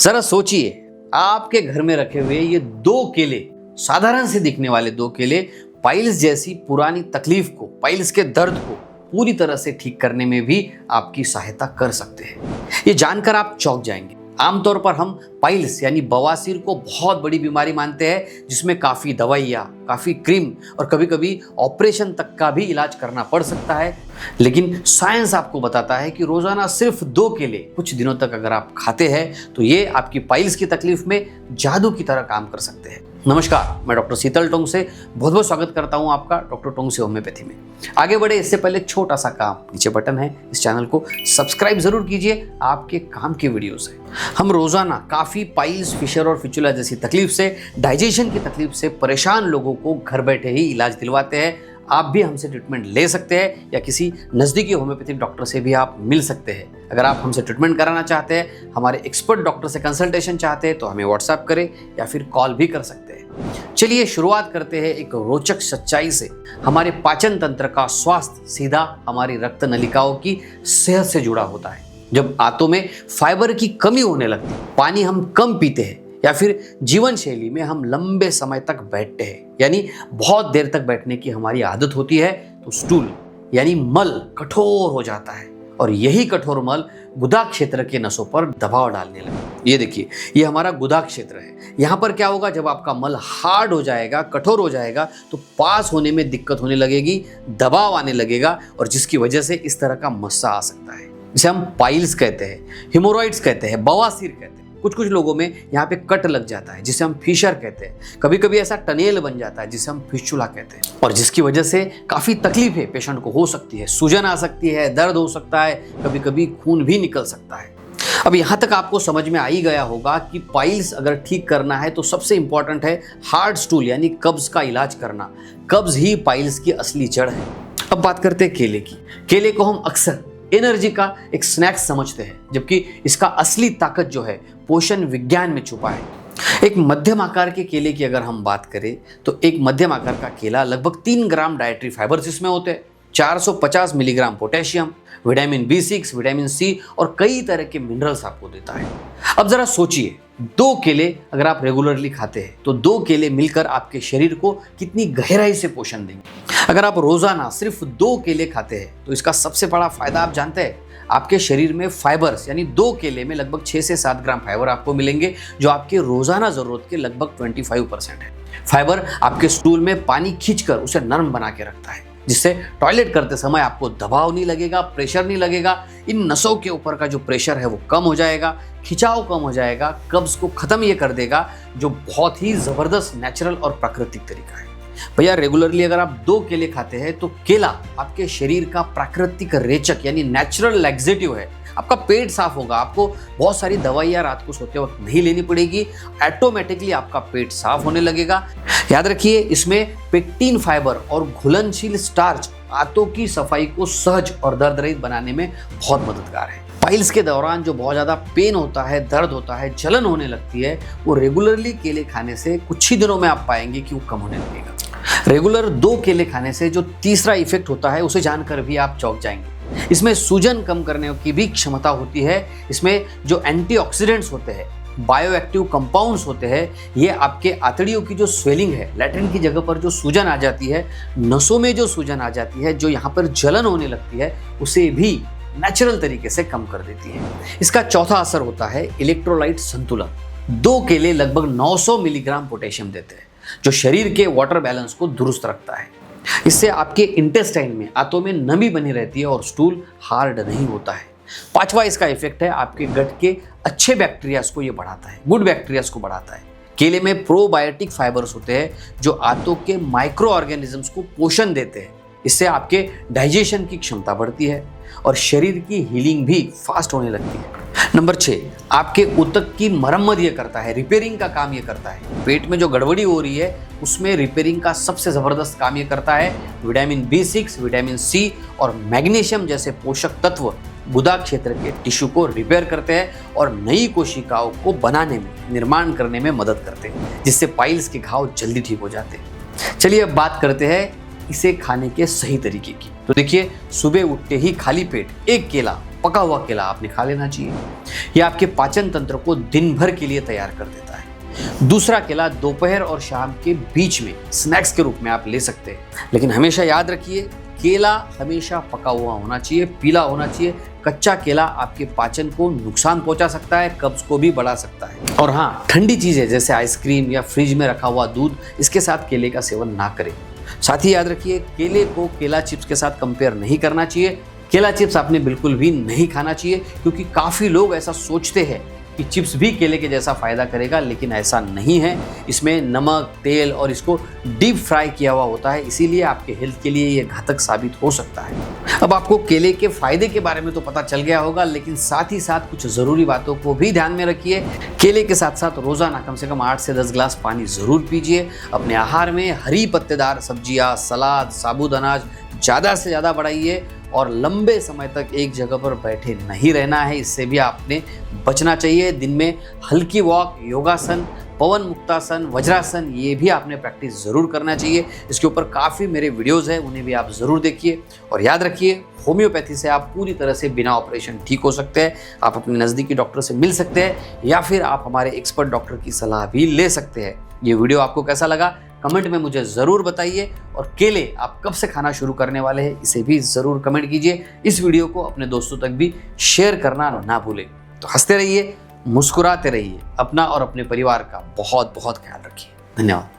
जरा सोचिए, आपके घर में रखे हुए ये दो केले, साधारण से दिखने वाले दो केले, पाइल्स जैसी पुरानी तकलीफ को, पाइल्स के दर्द को पूरी तरह से ठीक करने में भी आपकी सहायता कर सकते हैं। ये जानकर आप चौंक जाएंगे। आमतौर पर हम पाइल्स यानी बवासीर को बहुत बड़ी बीमारी मानते हैं, जिसमें काफ़ी दवाइयाँ, काफ़ी क्रीम और कभी कभी ऑपरेशन तक का भी इलाज करना पड़ सकता है। लेकिन साइंस आपको बताता है कि रोज़ाना सिर्फ 2 केले कुछ दिनों तक अगर आप खाते हैं तो ये आपकी पाइल्स की तकलीफ में जादू की तरह काम कर सकते हैं। नमस्कार, मैं डॉक्टर शीतल टोंग से बहुत बहुत स्वागत करता हूं आपका डॉक्टर टोंग से होम्योपैथी में। आगे बढ़े इससे पहले छोटा सा काम, नीचे बटन है, इस चैनल को सब्सक्राइब जरूर कीजिए। आपके काम की वीडियोस है। हम रोजाना काफ़ी पाइल्स, फिशर और फिचुला जैसी तकलीफ से, डाइजेशन की तकलीफ से परेशान लोगों को घर बैठे ही इलाज दिलवाते हैं। आप भी हमसे ट्रीटमेंट ले सकते हैं या किसी नज़दीकी होम्योपैथिक डॉक्टर से भी आप मिल सकते हैं। अगर आप हमसे ट्रीटमेंट कराना चाहते हैं, हमारे एक्सपर्ट डॉक्टर से कंसल्टेशन चाहते हैं तो हमें व्हाट्सएप करें या फिर कॉल भी कर सकते हैं। चलिए शुरुआत करते हैं एक रोचक सच्चाई से। हमारे पाचन तंत्र का स्वास्थ्य सीधा हमारी रक्त नलिकाओं की सेहत से जुड़ा होता है। जब आंतों में फाइबर की कमी होने लगती है, पानी हम कम पीते हैं या फिर जीवन शैली में हम लंबे समय तक बैठते हैं, यानी बहुत देर तक बैठने की हमारी आदत होती है, तो स्टूल यानी मल कठोर हो जाता है और यही कठोर मल गुदा क्षेत्र के नसों पर दबाव डालने लगे। ये देखिए, ये हमारा गुदा क्षेत्र है। यहाँ पर क्या होगा, जब आपका मल हार्ड हो जाएगा, कठोर हो जाएगा, तो पास होने में दिक्कत होने लगेगी, दबाव आने लगेगा और जिसकी वजह से इस तरह का मस्सा आ सकता है, जिसे हम पाइल्स कहते हैं, हिमोरॉइड्स कहते हैं, बवासीर कहते हैं। कुछ कुछ लोगों में यहाँ पे कट लग जाता है, जिसे हम फिशर कहते हैं। कभी कभी ऐसा टनेल बन जाता है, जिसे हम फिस्टुला कहते हैं, और जिसकी वजह से काफ़ी तकलीफें पेशेंट को हो सकती है। सूजन आ सकती है, दर्द हो सकता है, कभी कभी खून भी निकल सकता है। अब यहाँ तक आपको समझ में आ ही गया होगा कि पाइल्स अगर ठीक करना है तो सबसे इंपॉर्टेंट है हार्ड स्टूल यानी कब्ज का इलाज करना। कब्ज ही पाइल्स की असली जड़ है। अब बात करते हैं केले की। केले को हम अक्सर एनर्जी का एक स्नैक्स समझते हैं, जबकि इसका असली ताकत जो है पोषण विज्ञान में छुपा है। एक मध्यम आकार के केले की अगर हम बात करें तो एक मध्यम आकार का केला लगभग 3 ग्राम डाइटरी फाइबर्स इसमें होते हैं, 450 milligram potassium, vitamin B6, vitamin C और कई तरह के मिनरल्स आपको देता है। अब जरा सोचिए, 2 केले अगर आप रेगुलरली खाते हैं तो 2 केले मिलकर आपके शरीर को कितनी गहराई से पोषण देंगे। अगर आप रोजाना सिर्फ 2 केले खाते हैं तो इसका सबसे बड़ा फायदा आप जानते हैं, आपके शरीर में फाइबर्स यानी 2 केले में लगभग 6 से 7 ग्राम फाइबर आपको मिलेंगे, जो आपके रोजाना जरूरत के लगभग 25% है। फाइबर आपके स्टूल में पानी खींचकर उसे नरम बना के रखता है, जिससे टॉयलेट करते समय आपको दबाव नहीं लगेगा, प्रेशर नहीं लगेगा। इन नसों के ऊपर का जो प्रेशर है वो कम हो जाएगा, खिंचाव कम हो जाएगा, कब्ज को खत्म ये कर देगा, जो बहुत ही जबरदस्त नेचुरल और प्राकृतिक तरीका है। भैया, रेगुलरली अगर आप 2 केले खाते हैं तो केला आपके शरीर का प्राकृतिक रेचक यानी नेचुरल लैक्सेटिव है। आपका पेट साफ होगा, आपको बहुत सारी दवाइयाँ रात को सोते वक्त नहीं लेनी पड़ेगी, ऑटोमेटिकली आपका पेट साफ होने लगेगा। याद रखिए, इसमें पेक्टिन फाइबर और घुलनशील स्टार्च आंतों की सफाई को सहज और दर्द रहित बनाने में बहुत मददगार है। पाइल्स के दौरान जो बहुत ज़्यादा पेन होता है, दर्द होता है, जलन होने लगती है, वो रेगुलरली केले खाने से कुछ ही दिनों में आप पाएंगे कि वो कम होने लगेगा। रेगुलर 2 केले खाने से जो तीसरा इफेक्ट होता है उसे जानकर भी आप चौंक जाएंगे। इसमें सूजन कम करने की भी क्षमता होती है। इसमें जो एंटीऑक्सीडेंट्स होते हैं, बायोएक्टिव कंपाउंड्स होते हैं, ये आपके आंतड़ियों की जो स्वेलिंग है, लैट्रिन की जगह पर जो सूजन आ जाती है, नसों में जो सूजन आ जाती है, जो यहाँ पर जलन होने लगती है, उसे भी नेचुरल तरीके से कम कर देती है। इसका चौथा असर होता है इलेक्ट्रोलाइट संतुलन। 2 केले लगभग 900 मिलीग्राम पोटेशियम देते हैं, जो शरीर के वाटर बैलेंस को दुरुस्त रखता है। इससे आपके इंटेस्टाइन में, आंतों में नमी बनी रहती है और स्टूल हार्ड नहीं होता है। 5वां इसका इफेक्ट है आपके गट के अच्छे बैक्टीरियाज को ये बढ़ाता है, गुड बैक्टीरियाज को बढ़ाता है। केले में प्रोबायोटिक फाइबर्स होते हैं जो आंतों के माइक्रो ऑर्गेनिजम्स को पोषण देते हैं। इससे आपके डाइजेशन की क्षमता बढ़ती है और शरीर की हीलिंग भी फास्ट होने लगती है। नंबर 6, आपके ऊतक की मरम्मत ये करता है, रिपेयरिंग का काम ये करता है। पेट में जो गड़बड़ी हो रही है उसमें रिपेयरिंग का सबसे ज़बरदस्त काम ये करता है। विटामिन B6, विटामिन C और मैग्नीशियम जैसे पोषक तत्व गुदा क्षेत्र के टिश्यू को रिपेयर करते हैं और नई कोशिकाओं को बनाने में, निर्माण करने में मदद करते हैं, जिससे पाइल्स के घाव जल्दी ठीक हो जाते हैं। चलिए अब बात करते हैं इसे खाने के सही तरीके की। तो देखिए, सुबह उठते ही खाली पेट एक केला, पका हुआ केला आपने खा लेना चाहिए। यह आपके पाचन तंत्र को दिन भर के लिए तैयार कर देता है। दूसरा केला दोपहर और शाम के बीच में स्नैक्स के रूप में आप ले सकते हैं, लेकिन हमेशा याद रखिए केला हमेशा पका हुआ होना चाहिए, पीला होना चाहिए। कच्चा केला आपके पाचन को नुकसान पहुंचा सकता है, कब्ज को भी बढ़ा सकता है। और हाँ, ठंडी चीजें जैसे आइसक्रीम या फ्रिज में रखा हुआ दूध, इसके साथ केले का सेवन ना करें। साथ ही याद रखिए, केले को केला चिप्स के साथ कंपेयर नहीं करना चाहिए। केला चिप्स आपने बिल्कुल भी नहीं खाना चाहिए, क्योंकि काफी लोग ऐसा सोचते हैं कि चिप्स भी केले के जैसा फायदा करेगा, लेकिन ऐसा नहीं है। इसमें नमक, तेल और इसको डीप फ्राई किया हुआ होता है, इसीलिए आपके हेल्थ के लिए ये घातक साबित हो सकता है। अब आपको केले के फायदे के बारे में तो पता चल गया होगा, लेकिन साथ ही साथ कुछ जरूरी बातों को भी ध्यान में रखिए। केले के साथ साथ रोजाना कम से कम 8 से 10 ग्लास पानी जरूर पीजिए। अपने आहार में हरी पत्तेदार सब्जियां, सलाद, साबुत अनाज ज़्यादा से ज़्यादा बढ़ाइए और लंबे समय तक एक जगह पर बैठे नहीं रहना है, इससे भी आपने बचना चाहिए। दिन में हल्की वॉक, योगासन, पवन मुक्तासन, वज्रासन, ये भी आपने प्रैक्टिस ज़रूर करना चाहिए। इसके ऊपर काफ़ी मेरे वीडियोज़ हैं, उन्हें भी आप ज़रूर देखिए। और याद रखिए, होम्योपैथी से आप पूरी तरह से बिना ऑपरेशन ठीक हो सकते हैं। आप अपने नज़दीकी डॉक्टर से मिल सकते हैं या फिर आप हमारे एक्सपर्ट डॉक्टर की सलाह भी ले सकते हैं। ये वीडियो आपको कैसा लगा कमेंट में मुझे ज़रूर बताइए, और केले आप कब से खाना शुरू करने वाले हैं इसे भी ज़रूर कमेंट कीजिए। इस वीडियो को अपने दोस्तों तक भी शेयर करना ना भूलें। तो हंसते रहिए, मुस्कुराते रहिए, अपना और अपने परिवार का बहुत बहुत ख्याल रखिए। धन्यवाद।